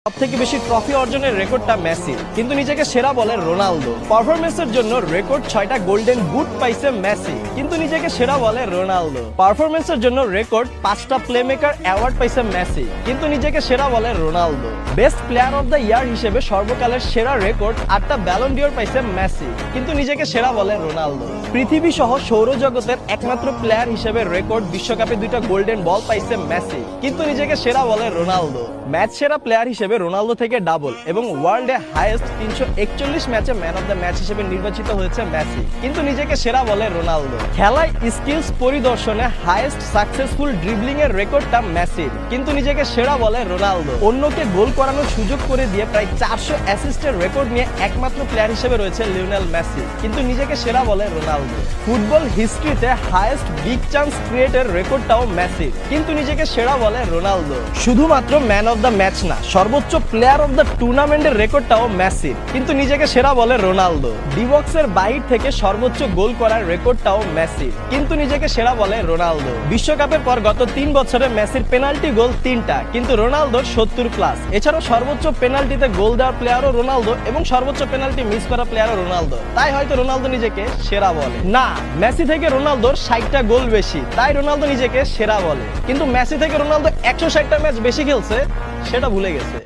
সবথেকে বেশি ট্রফি অর্জনের রেকর্ডটা মেসি, কিন্তু নিজেকে সেরা বলে রোনালদো। পারফরমেন্সের জন্য রেকর্ড 6টা গোল্ডেন বুট পাইছে মেসি, কিন্তু নিজেকে সেরা বলে রোনালদো। পারফরমেন্সের জন্য রেকর্ড 5টা প্লেমেকার অ্যাওয়ার্ড পাইছে মেসি, কিন্তু নিজেকে সেরা বলে Ronaldo. Best player of the year হিসেবে সর্বকালের সেরা রেকর্ড 8টা ব্যালন ডিওর পাইছে মেসি, কিন্তু নিজেকে সেরা বলে রোনালদো। পৃথিবী সহ সৌরজগতের একমাত্র প্লেয়ার হিসেবে রেকর্ড বিশ্বকাপে 2টা গোল্ডেন বল পাইছে মেসি, কিন্তু নিজেকে সেরা বলে রোনালদো। ম্যাচ সেরা প্লেয়ার হিসেবে রোনালদো থেকে ডাবল এবং ওয়ার্ল্ডে হাইয়েস্ট 341 ম্যাচে ম্যান অফ দ্য ম্যাচ হিসেবে নির্বাচিত হয়েছে মেসি, কিন্তু নিজেকে সেরা বলে রোনালদো। খেলায় স্কিলস পরিদর্শনে হাইয়েস্ট সাকসেসফুল ড্রিবলিং এর রেকর্ডটা মেসির, কিন্তু নিজেকে সেরা বলে রোনালদো। অন্যকে গোল করানোর সুযোগ করে দিয়ে প্রায় 400 অ্যাসিস্টের রেকর্ড নিয়ে একমাত্র প্লেয়ার হিসেবে রয়েছে লিওনেল মেসি, কিন্তু নিজেকে সেরা বলে রোনালদো। ফুটবল হিস্ট্রিতে হাইয়েস্ট বিগ চান্স ক্রিয়েটের রেকর্ডটাও মেসির, কিন্তু নিজেকে সেরা বলে রোনালদো। শুধুমাত্র ম্যান অফ দ্য ম্যাচ না, সর্বোচ্চ প্লেয়ার অফ দ্য টুর্নামেন্টের রেকর্ডটাও মেসির, কিন্তু নিজেকে সেরা বলে রোনালদো। ডিবক্সের বাইরে থেকে সর্বোচ্চ গোল করার রেকর্ডটাও মেসির, কিন্তু নিজেকে সেরা বলে রোনালদো। বিশ্বকাপের পর গত 3 বছরে মেসির পেনাল্টি গোল 3টা, কিন্তু রোনালদোর 70+। এছাড়াও সর্বোচ্চ পেনাল্টিতে গোল দেওয়ার প্লেয়ারও রোনালদো এবং সর্বোচ্চ পেনাল্টি মিস করা প্লেয়ারও রোনালদো, তাই হয়তো রোনালদো নিজেকে সেরা বলে। না, মেসি থেকে রোনালদোর 60টা গোল বেশি, তাই রোনালদো নিজেকে সেরা বলে, কিন্তু মেসি থেকে রোনালদো 160টা ম্যাচ বেশি খেলছে, সেটা ভুলে গেছে।